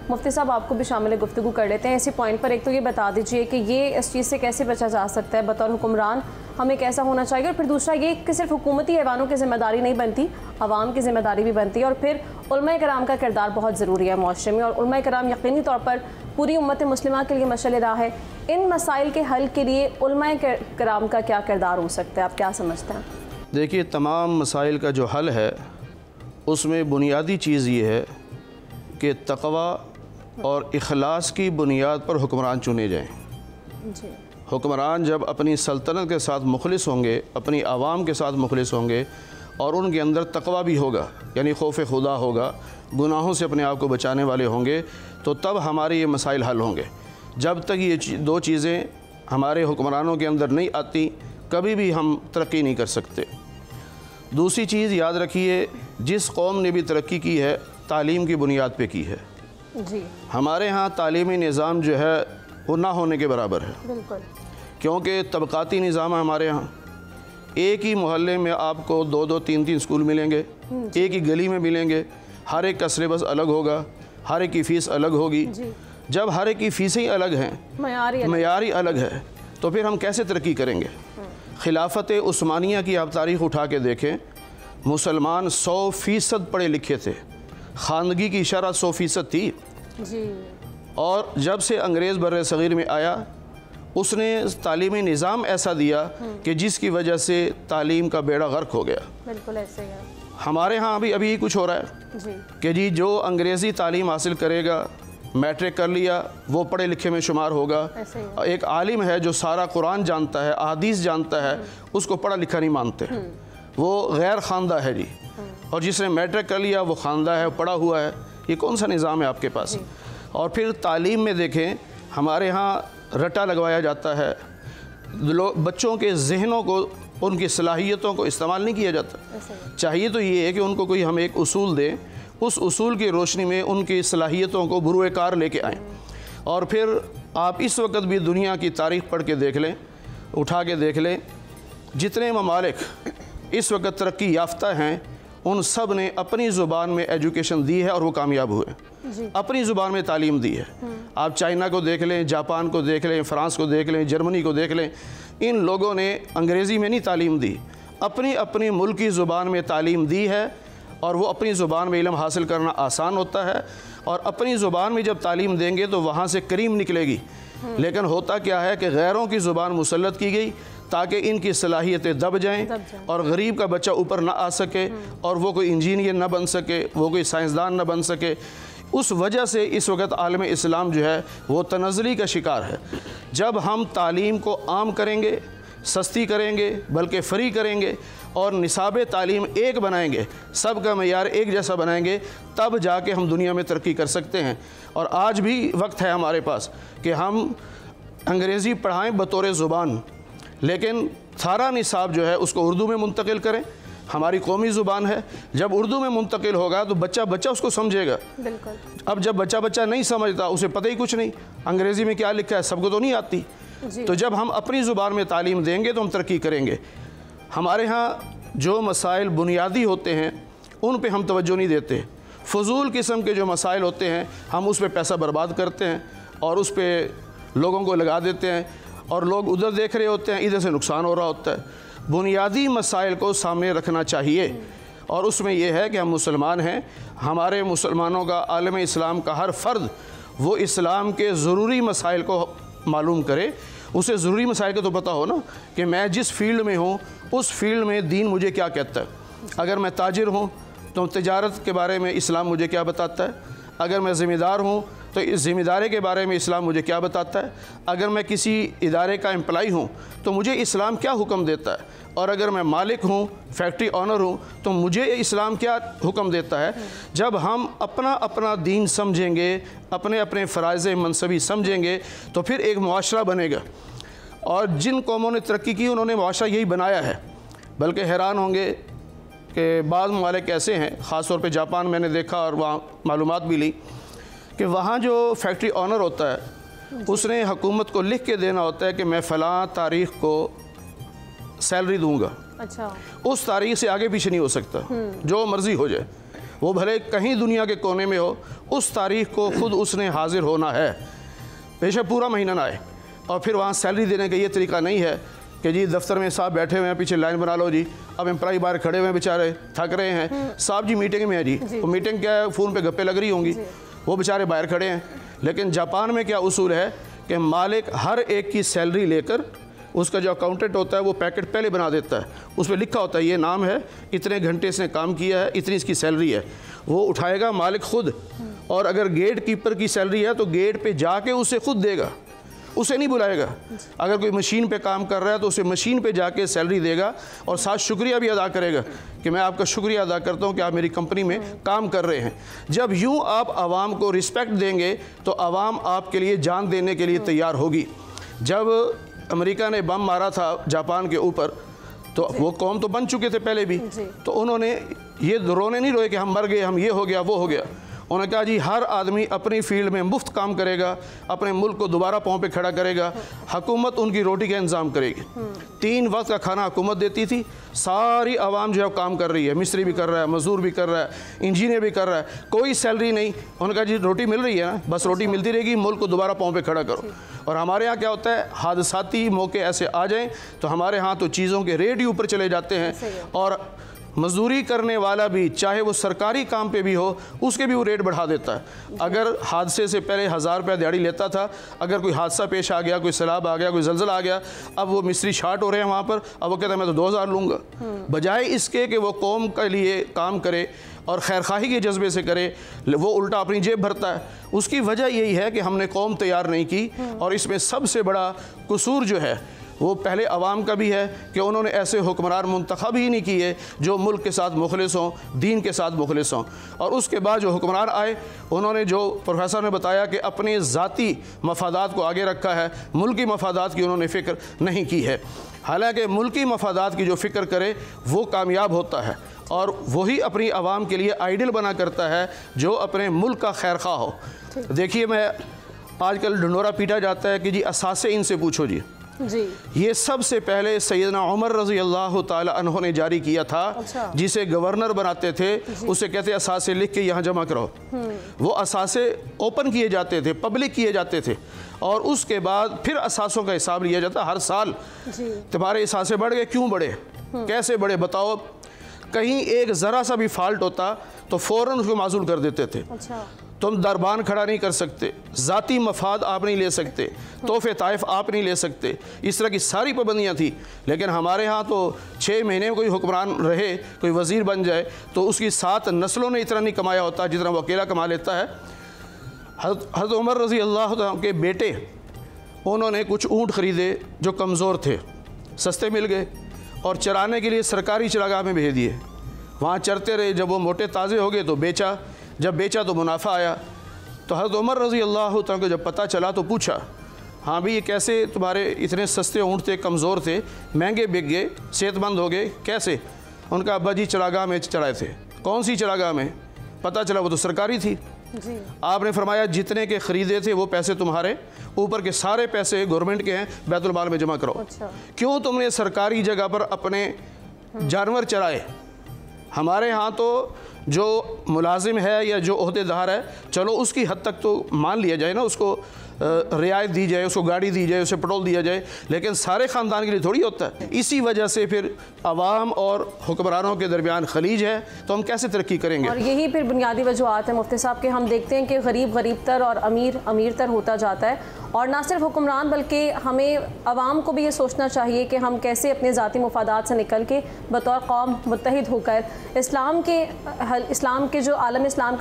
مفتی صاحب آپ کو بھی شامل گفتگو کر لیتے ہیں اسی پوائنٹ پر. ایک تو یہ بتا دیجئے کہ یہ اس چیز سے کیسے بچا جا سکتا ہے بطور حکمران ہمیں کیسا ہونا چاہیے, اور پھر دوسرا یہ کہ صرف حکومتی ایوانوں کی ذمہ داری نہیں بنتی, عوام کی ذمہ داری بھی بنتی ہے, اور پھر علماء کرام کا کردار بہت ضروری ہے معاشرے میں, اور علماء کرام یقینی طور پر پوری امت مسلمہ کے لیے مشعل راہ ہے. ان مسائل کے حل کے لیے علماء کرام کا کیا کردار ہو سکتا ہے, آپ کیا سمجھتے ہیں؟ دیکھیے, تمام مسائل کا جو حل ہے اس میں بنیادی چیز یہ ہے کہ تقوی اور اخلاص کی بنیاد پر حکمران چنے جائیں. جی. حکمران جب اپنی سلطنت کے ساتھ مخلص ہوں گے, اپنی عوام کے ساتھ مخلص ہوں گے, اور ان کے اندر تقوی بھی ہوگا, یعنی خوف خدا ہوگا, گناہوں سے اپنے آپ کو بچانے والے ہوں گے, تو تب ہمارے یہ مسائل حل ہوں گے. جب تک یہ دو چیزیں ہمارے حکمرانوں کے اندر نہیں آتی, کبھی بھی ہم ترقی نہیں کر سکتے. دوسری چیز یاد رکھیے, جس قوم نے بھی ترقی کی ہے تعلیم کی بنیاد پہ کی ہے. جی. ہمارے ہاں تعلیمی نظام جو ہے وہ نہ ہونے کے برابر ہے. بالکل. کیونکہ طبقاتی نظام ہے ہمارے ہاں. ایک ہی محلے میں آپ کو دو دو تین تین اسکول ملیں گے, ایک ہی گلی میں ملیں گے, ہر ایک کا سلیبس الگ ہوگا, ہر ایک کی فیس الگ ہوگی. جب ہر ایک کی فیسیں الگ ہیں, معیاری الگ ہے, تو پھر ہم کیسے ترقی کریں گے؟ خلافت عثمانیہ کی آپ تاریخ اٹھا کے دیکھیں, مسلمان 100% پڑھے لکھے تھے, خواندگی کی شرح 100% تھی. جی. اور جب سے انگریز بر صغیر میں آیا, اس نے تعلیمی نظام ایسا دیا کہ جس کی وجہ سے تعلیم کا بیڑا غرق ہو گیا. بالکل ایسے ہے. ہمارے ہاں ابھی کچھ ہو رہا ہے. جی. کہ جی جو انگریزی تعلیم حاصل کرے گا, میٹرک کر لیا, وہ پڑھے لکھے میں شمار ہوگا. ایک عالم ہے جو سارا قرآن جانتا ہے, احادیث جانتا ہے, اس کو پڑھا لکھا نہیں مانتے, وہ غیر خواندہ ہے. جی. اور جس نے میٹرک کر لیا وہ خواندہ ہے, پڑھا ہوا ہے. یہ کون سا نظام ہے آپ کے پاس؟ اور پھر تعلیم میں دیکھیں, ہمارے ہاں رٹا لگوایا جاتا ہے, بچوں کے ذہنوں کو, ان کی صلاحیتوں کو استعمال نہیں کیا جاتا. چاہیے تو یہ ہے کہ ان کو کوئی ہم ایک اصول دیں, اس اصول کی روشنی میں ان کی صلاحیتوں کو بروئے کار لے کے آئیں. اور پھر آپ اس وقت بھی دنیا کی تاریخ پڑھ کے دیکھ لیں, اٹھا کے دیکھ لیں, جتنے ممالک اس وقت ترقی یافتہ ہیں ان سب نے اپنی زبان میں ایجوکیشن دی ہے اور وہ کامیاب ہوئے. اپنی زبان میں تعلیم دی ہے. آپ چائنا کو دیکھ لیں, جاپان کو دیکھ لیں, فرانس کو دیکھ لیں, جرمنی کو دیکھ لیں, ان لوگوں نے انگریزی میں نہیں تعلیم دی, اپنی ملکی زبان میں تعلیم دی ہے, اور وہ اپنی زبان میں علم حاصل کرنا آسان ہوتا ہے. اور اپنی زبان میں جب تعلیم دیں گے تو وہاں سے کریم نکلے گی. لیکن ہوتا کیا ہے کہ غیروں کی زبان مسلط کی گئی تاکہ ان کی صلاحیتیں دب جائیں, اور غریب کا بچہ اوپر نہ آ سکے, اور وہ کوئی انجینئر نہ بن سکے, وہ کوئی سائنسدان نہ بن سکے. اس وجہ سے اس وقت عالم اسلام جو ہے وہ تنزلی کا شکار ہے. جب ہم تعلیم کو عام کریں گے, سستی کریں گے, بلکہ فری کریں گے, اور نصاب تعلیم ایک بنائیں گے, سب کا معیار ایک جیسا بنائیں گے, تب جا کے ہم دنیا میں ترقی کر سکتے ہیں. اور آج بھی وقت ہے ہمارے پاس کہ ہم انگریزی پڑھائیں بطور زبان, لیکن سارا نصاب جو ہے اس کو اردو میں منتقل کریں. ہماری قومی زبان ہے, جب اردو میں منتقل ہوگا تو بچہ اس کو سمجھے گا. بالکل. اب جب بچہ نہیں سمجھتا, اسے پتہ ہی کچھ نہیں, انگریزی میں کیا لکھا ہے سب کو تو نہیں آتی. تو جب ہم اپنی زبان میں تعلیم دیں گے تو ہم ترقی کریں گے. ہمارے ہاں جو مسائل بنیادی ہوتے ہیں ان پہ ہم توجہ نہیں دیتے. فضول قسم کے جو مسائل ہوتے ہیں ہم اس پہ پیسہ برباد کرتے ہیں, اور اس پہ لوگوں کو لگا دیتے ہیں, اور لوگ ادھر دیکھ رہے ہوتے ہیں, ادھر سے نقصان ہو رہا ہوتا ہے. بنیادی مسائل کو سامنے رکھنا چاہیے, اور اس میں یہ ہے کہ ہم مسلمان ہیں. ہمارے مسلمانوں کا, عالم اسلام کا ہر فرد وہ اسلام کے ضروری مسائل کو معلوم کرے. اسے ضروری مسائل کا تو پتہ ہو نا کہ میں جس فیلڈ میں ہوں اس فیلڈ میں دین مجھے کیا کہتا ہے. اگر میں تاجر ہوں تو تجارت کے بارے میں اسلام مجھے کیا بتاتا ہے. اگر میں ذمہ دار ہوں تو اس ذمہ داری کے بارے میں اسلام مجھے کیا بتاتا ہے. اگر میں کسی ادارے کا امپلائی ہوں تو مجھے اسلام کیا حکم دیتا ہے. اور اگر میں مالک ہوں, فیکٹری آنر ہوں, تو مجھے اسلام کیا حکم دیتا ہے. جب ہم اپنا دین سمجھیں گے, اپنے فرائض منصبی سمجھیں گے, تو پھر ایک معاشرہ بنے گا. اور جن قوموں نے ترقی کی انہوں نے معاشرہ یہی بنایا ہے. بلکہ حیران ہوں گے کہ بعض ممالک ایسے ہیں, خاص طور پہ جاپان میں نے دیکھا اور وہاں معلومات بھی لی, کہ وہاں جو فیکٹری آنر ہوتا ہے اس نے حکومت کو لکھ کے دینا ہوتا ہے کہ میں فلاں تاریخ کو سیلری دوں گا. اچھا. اس تاریخ سے آگے پیچھے نہیں ہو سکتا, جو مرضی ہو جائے. وہ بھلے کہیں دنیا کے کونے میں ہو، اس تاریخ کو خود اس نے حاضر ہونا ہے، بے شک پورا مہینہ نہ آئے۔ اور پھر وہاں سیلری دینے کا یہ طریقہ نہیں ہے کہ جی دفتر میں صاحب بیٹھے ہوئے ہیں، پیچھے لائن بنا لو جی، اب امپلائی باہر کھڑے ہوئے ہیں بیچارے تھک رہے ہیں، صاحب جی میٹنگ میں ہے جی، وہ میٹنگ کیا ہے، فون پہ گپے لگ رہی ہوں گی، وہ بیچارے باہر کھڑے ہیں۔ لیکن جاپان میں کیا اصول ہے کہ مالک ہر ایک کی سیلری لے کر اس کا جو اکاؤنٹنٹ ہوتا ہے وہ پیکٹ پہلے بنا دیتا ہے، اس پہ لکھا ہوتا ہے یہ نام ہے، اتنے گھنٹے اس نے کام کیا ہے، اتنی اس کی سیلری ہے، وہ اٹھائے گا مالک خود۔ اور اگر گیٹ کیپر کی سیلری ہے تو گیٹ پہ جا کے اسے خود دے گا، اسے نہیں بلائے گا۔ اگر کوئی مشین پہ کام کر رہا ہے تو اسے مشین پہ جا کے سیلری دے گا اور ساتھ شکریہ بھی ادا کرے گا کہ میں آپ کا شکریہ ادا کرتا ہوں کہ آپ میری کمپنی میں کام کر رہے ہیں۔ جب یوں آپ عوام کو رسپیکٹ دیں گے تو عوام آپ کے لیے جان دینے کے لیے تیار ہوگی۔ جب امریکہ نے بم مارا تھا جاپان کے اوپر تو وہ قوم تو بن چکے تھے پہلے بھی، تو انہوں نے یہ رونے نہیں روئے کہ ہم مر گئے، ہم یہ ہو گیا وہ ہو گیا۔ انہوں نے کہا جی ہر آدمی اپنی فیلڈ میں مفت کام کرے گا، اپنے ملک کو دوبارہ پاؤں پہ کھڑا کرے گا، حکومت ان کی روٹی کا انتظام کرے گی۔ 3 وقت کا کھانا حکومت دیتی تھی، ساری عوام جو ہے کام کر رہی ہے، مستری بھی کر رہا ہے، مزدور بھی کر رہا ہے، انجینئر بھی کر رہا ہے، کوئی سیلری نہیں۔ انہوں نے کہا جی روٹی مل رہی ہے نا، بس روٹی ملتی رہے گی، ملک کو دوبارہ پاؤں پہ کھڑا کرو۔ اور ہمارے ہاں کیا ہوتا ہے، حادثاتی موقع ایسے آ جائیں تو ہمارے ہاں تو چیزوں کے ریٹ ہی اوپر چلے جاتے ہیں، اور مزدوری کرنے والا بھی چاہے وہ سرکاری کام پہ بھی ہو اس کے بھی وہ ریٹ بڑھا دیتا ہے۔ اگر حادثے سے پہلے 1000 روپے دیہڑی لیتا تھا، اگر کوئی حادثہ پیش آ گیا، کوئی سیلاب آ گیا، کوئی زلزلہ آ گیا، اب وہ مستری شارٹ ہو رہے ہیں وہاں پر، اب وہ کہتا ہے میں تو 2000 لوں گا۔ بجائے اس کے کہ وہ قوم کے لیے کام کرے اور خیرخواہی کے جذبے سے کرے، وہ الٹا اپنی جیب بھرتا ہے۔ اس کی وجہ یہی ہے کہ ہم نے قوم تیار نہیں کی، اور اس میں سب سے بڑا قصور جو ہے وہ پہلے عوام کا بھی ہے کہ انہوں نے ایسے حکمران منتخب ہی نہیں کیے جو ملک کے ساتھ مخلص ہوں، دین کے ساتھ مخلص ہوں۔ اور اس کے بعد جو حکمران آئے انہوں نے، جو پروفیسر نے بتایا، کہ اپنے ذاتی مفادات کو آگے رکھا ہے، ملکی مفادات کی انہوں نے فکر نہیں کی ہے۔ حالانکہ ملکی مفادات کی جو فکر کرے وہ کامیاب ہوتا ہے، اور وہی اپنی عوام کے لیے آئیڈل بنا کرتا ہے جو اپنے ملک کا خیر خواہ ہو۔ دیکھیے، میں آج کل ڈھنڈورا پیٹا جاتا ہے کہ جی اثاثے ان سے پوچھو جی، یہ سب سے پہلے سیدنا عمر رضی اللہ تعالی عنہ نے جاری کیا تھا، جسے گورنر بناتے تھے، اسے کہتے اثاثے لکھ کے یہاں جمع کرو۔ وہ اثاثے اوپن کیے جاتے تھے، پبلک کیے جاتے تھے، اور اس کے بعد پھر اثاثوں کا حساب لیا جاتا۔ ہر سال تمہارے اثاثے بڑھ گئے، کیوں بڑھے، کیسے بڑھے، بتاؤ۔ کہیں ایک ذرا سا بھی فالٹ ہوتا تو فوراً اس کو معزول کر دیتے تھے۔ تم دربان کھڑا نہیں کر سکتے، ذاتی مفاد آپ نہیں لے سکتے، تحفے طائف آپ نہیں لے سکتے، اس طرح کی ساری پابندیاں تھیں۔ لیکن ہمارے ہاں تو 6 مہینے میں کوئی حکمران رہے، کوئی وزیر بن جائے تو اس کی 7 نسلوں نے اتنا نہیں کمایا ہوتا جتنا وہ اکیلا کما لیتا ہے۔ حضرت عمر رضی اللہ عنہ کے بیٹے، انہوں نے کچھ اونٹ خریدے جو کمزور تھے، سستے مل گئے، اور چرانے کے لیے سرکاری چراگاہ میں بھیج دیے، وہاں چرتے رہے۔ جب وہ موٹے تازے ہو گئے تو بیچا، جب بیچا تو منافع آیا۔ تو حضرت عمر رضی اللہ عنہ کو جب پتہ چلا تو پوچھا، ہاں بھی یہ کیسے تمہارے اتنے سستے اونٹ تھے، کمزور تھے، مہنگے بک گئے، صحت مند ہو گئے، کیسے؟ ان کا ابا جی چراگاہ میں چرائے تھے۔ کون سی چراگاہ میں؟ پتہ چلا وہ تو سرکاری تھی۔ آپ نے فرمایا جتنے کے خریدے تھے وہ پیسے تمہارے، اوپر کے سارے پیسے گورنمنٹ کے ہیں، بیت المال میں جمع کرو۔ کیوں تم نے سرکاری جگہ پر اپنے جانور چرائے؟ ہمارے ہاں تو جو ملازم ہے یا جو عہدے دار ہے، چلو اس کی حد تک تو مان لیا جائے نا، اس کو رعایت دی جائے، اس کو گاڑی دی جائے، اسے پٹرول دیا جائے، لیکن سارے خاندان کے لیے تھوڑی ہوتا ہے۔ اسی وجہ سے پھر عوام اور حکمرانوں کے درمیان خلیج ہے، تو ہم کیسے ترقی کریں گے؟ اور یہی پھر بنیادی وجوہات ہیں مفتی صاحب، کہ ہم دیکھتے ہیں کہ غریب غریب تر اور امیر امیر تر ہوتا جاتا ہے، اور نہ صرف حکمران بلکہ ہمیں عوام کو بھی یہ سوچنا چاہیے کہ ہم کیسے اپنے ذاتی مفادات سے نکل کے بطور قوم متحد ہو کر اسلام کے جو عالم اسلام